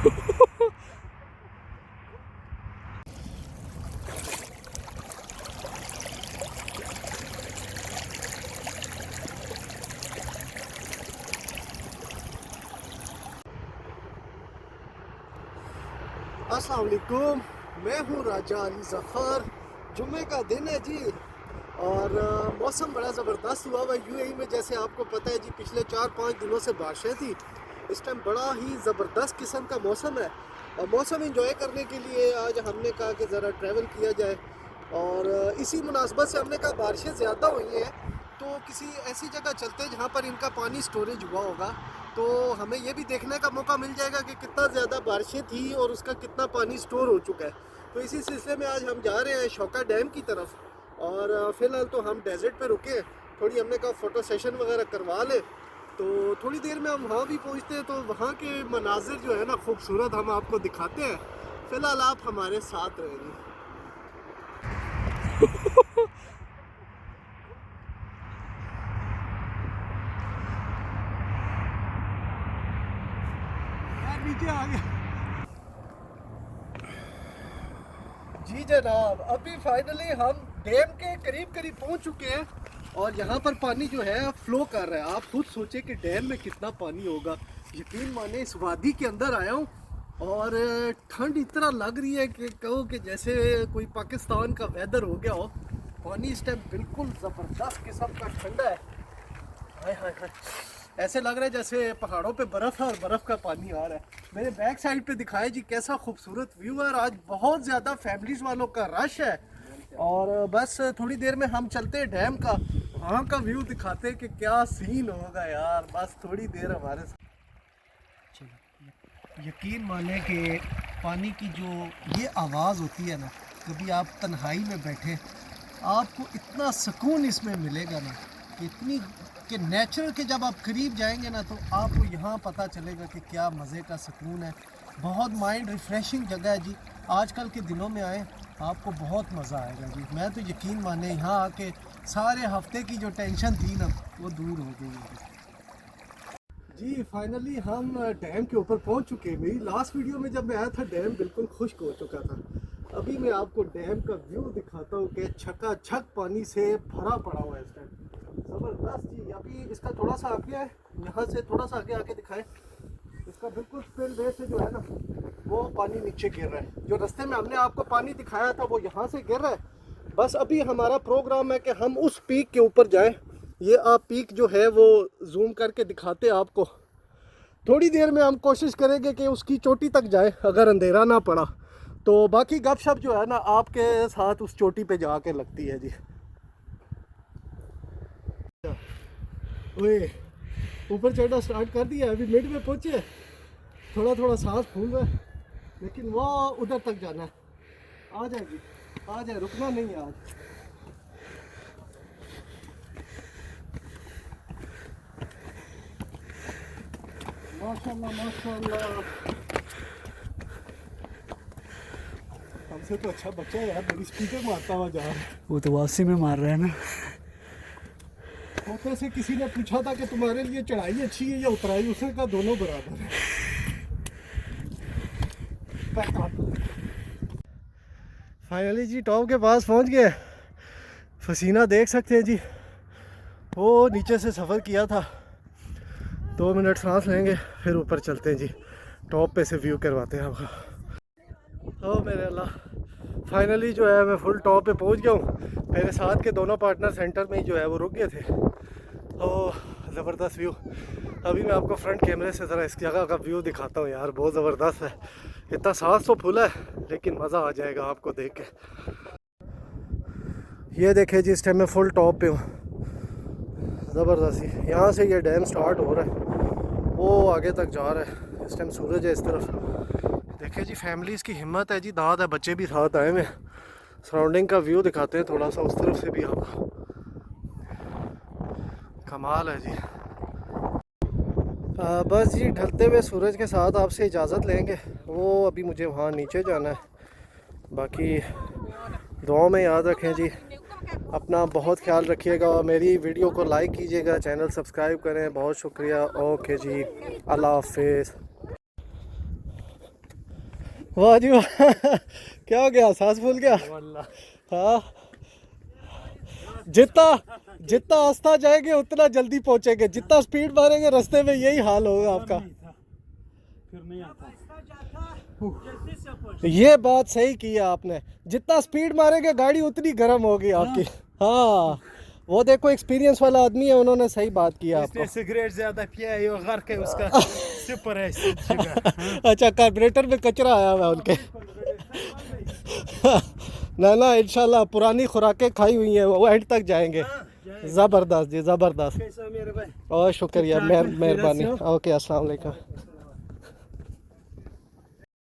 अस्सलाम वालेकुम, मैं हूँ राजा अली ज़फ़र। जुम्मे का दिन है जी और मौसम बड़ा ज़बरदस्त हुआ हुआ यूएई में। जैसे आपको पता है जी, पिछले 4-5 दिनों से बारिशें थी। इस टाइम बड़ा ही ज़बरदस्त किस्म का मौसम है और मौसम इंजॉय करने के लिए आज हमने कहा कि ज़रा ट्रैवल किया जाए। और इसी मुनासबत से हमने कहा बारिशें ज़्यादा हुई हैं तो किसी ऐसी जगह चलते हैं जहाँ पर इनका पानी स्टोरेज हुआ होगा, तो हमें ये भी देखने का मौका मिल जाएगा कि कितना ज़्यादा बारिशें थी और उसका कितना पानी स्टोर हो चुका है। तो इसी सिलसिले में आज हम जा रहे हैं शौका डैम की तरफ और फ़िलहाल तो हम डेजर्ट पे रुके हैं। थोड़ी हमने कहा फ़ोटो सेशन वगैरह करवा ले, तो थोड़ी देर में हम वहाँ भी पहुँचते हैं तो वहाँ के मनाजिर जो है ना खूबसूरत हम आपको दिखाते हैं। फ़िलहाल आप हमारे साथ रहेंगे। नीचे आ गया जी जनाब। अभी फाइनली हम डैम के करीब करीब पहुंच चुके हैं और यहाँ पर पानी जो है फ्लो कर रहा है। आप खुद सोचे कि डैम में कितना पानी होगा। यकीन माने इस वादी के अंदर आया हूँ और ठंड इतना लग रही है कि कहो कि जैसे कोई पाकिस्तान का वेदर हो गया हो। पानी इस टाइम बिल्कुल ज़बरदस्त किस्म का ठंडा है। हाय हाय हाय, ऐसे लग रहा है जैसे पहाड़ों पे बर्फ़ है और बर्फ़ का पानी आ रहा है। मेरे बैक साइड पे दिखाया जी कैसा खूबसूरत व्यू है। और आज बहुत ज़्यादा फैमिलीज़ वालों का रश है और बस थोड़ी देर में हम चलते हैं डैम का, वहाँ का व्यू दिखाते हैं कि क्या सीन होगा यार। बस थोड़ी देर हमारे साथ। यकीन माने कि पानी की जो ये आवाज़ होती है ना, कभी आप तन्हाई में बैठे आपको इतना सुकून इसमें मिलेगा ना कि इतनी कि नेचर के जब आप करीब जाएंगे ना तो आपको यहाँ पता चलेगा कि क्या मज़े का सुकून है। बहुत माइंड रिफ़्रेशिंग जगह है जी। आजकल के दिनों में आए आपको बहुत मज़ा आएगा जी। मैं तो यकीन माने यहाँ आके सारे हफ्ते की जो टेंशन थी ना वो दूर हो गई है जी। फाइनली हम डैम के ऊपर पहुंच चुके हैं। मेरी लास्ट वीडियो में जब मैं आया था डैम बिल्कुल खुश्क हो चुका था। अभी मैं आपको डैम का व्यू दिखाता हूँ कि छकाछक पानी से भरा पड़ा हुआ है इस टाइम। ज़बरदस्त जी। अभी इसका थोड़ा सा आगे है, यहाँ से थोड़ा सा आगे आके दिखाएं। इसका बिल्कुल स्पिल वे से जो है ना वो पानी नीचे गिर रहा है। जो रास्ते में हमने आपको पानी दिखाया था वो यहाँ से गिर रहा है। बस अभी हमारा प्रोग्राम है कि हम उस पीक के ऊपर जाएं। ये आप पीक जो है वो जूम करके दिखाते हैं आपको। थोड़ी देर में हम कोशिश करेंगे कि उसकी चोटी तक जाए अगर अंधेरा ना पड़ा तो। बाकी गपशप जो है ना आपके साथ उस चोटी पे जाके लगती है जी। ओए, ऊपर चढ़ना स्टार्ट कर दिया, अभी मिड में पहुंचे। थोड़ा थोड़ा सांस फूल रहा है लेकिन वो उधर तक जाना है। आ जाए जी, आ जाए, रुकना नहीं है आज। माशाल्लाह माशाल्लाह, हमसे तो अच्छा बच्चा है यार। मेरी स्पीकर मारता हुआ जा रहा है। वो तो वापसी में मार रहा है ना। फोटो से किसी ने पूछा था कि तुम्हारे लिए चढ़ाई अच्छी है या उतराई, उसने कहा दोनों बराबर है। फाइनली जी टॉप के पास पहुंच गए। पसीना देख सकते हैं जी। वो नीचे से सफ़र किया था, 2 मिनट सांस लेंगे फिर ऊपर चलते हैं जी। टॉप पे से व्यू करवाते हैं आपको। ओ मेरे अल्लाह, फाइनली जो है मैं फुल टॉप पे पहुंच गया हूँ। मेरे साथ के दोनों पार्टनर सेंटर में ही जो है वो रुक गए थे। ओह ज़बरदस्त व्यू। अभी मैं आपको फ्रंट कैमरे से ज़रा इस जगह का व्यू दिखाता हूँ यार। बहुत ज़बरदस्त है। इतना सांस तो फूला है लेकिन मज़ा आ जाएगा आपको देख के। ये देखे जी, इस टाइम मैं फुल टॉप पे हूँ। ज़बरदस्ती यहाँ से ये डैम स्टार्ट हो रहा है, वो आगे तक जा रहा है। इस टाइम सूरज है इस तरफ। देखे जी फैमिलीज़ की हिम्मत है जी, दांत है, बच्चे भी साथ आए हुए। सराउंडिंग का व्यू दिखाते हैं थोड़ा सा उस तरफ से भी आपको। कमाल है जी। बस जी ढलते हुए सूरज के साथ आपसे इजाज़त लेंगे। वो अभी मुझे वहाँ नीचे जाना है। बाकी दुआ में याद रखें जी, अपना बहुत ख्याल रखिएगा और मेरी वीडियो को लाइक कीजिएगा, चैनल सब्सक्राइब करें। बहुत शुक्रिया। ओके जी, अल्लाह हाफिज़। वाह जी वाह क्या हो गया, सांस फूल गया। हाँ, जितना जितना आस्था जाएंगे उतना जल्दी पहुंचेंगे, जितना स्पीड मारेंगे रास्ते में यही हाल होगा आपका। ये बात सही की है आपने, जितना स्पीड मारेंगे गाड़ी उतनी गर्म होगी आपकी। हाँ वो देखो एक्सपीरियंस वाला आदमी है, उन्होंने सही बात की है आपको। सिगरेट ज्यादा पिया है, ये घर के उसका सुपर है अच्छा कार्बोरेटर में कचरा आया हुआ है उनके। ना ना इंशाल्लाह पुरानी खुराकें खाई हुई हैं, वो एंड तक जाएंगे। ज़बरदस्त जी ज़बरदस्त। और शुक्रिया, मेहरबानी। ओके अस्सलाम वालेकुम।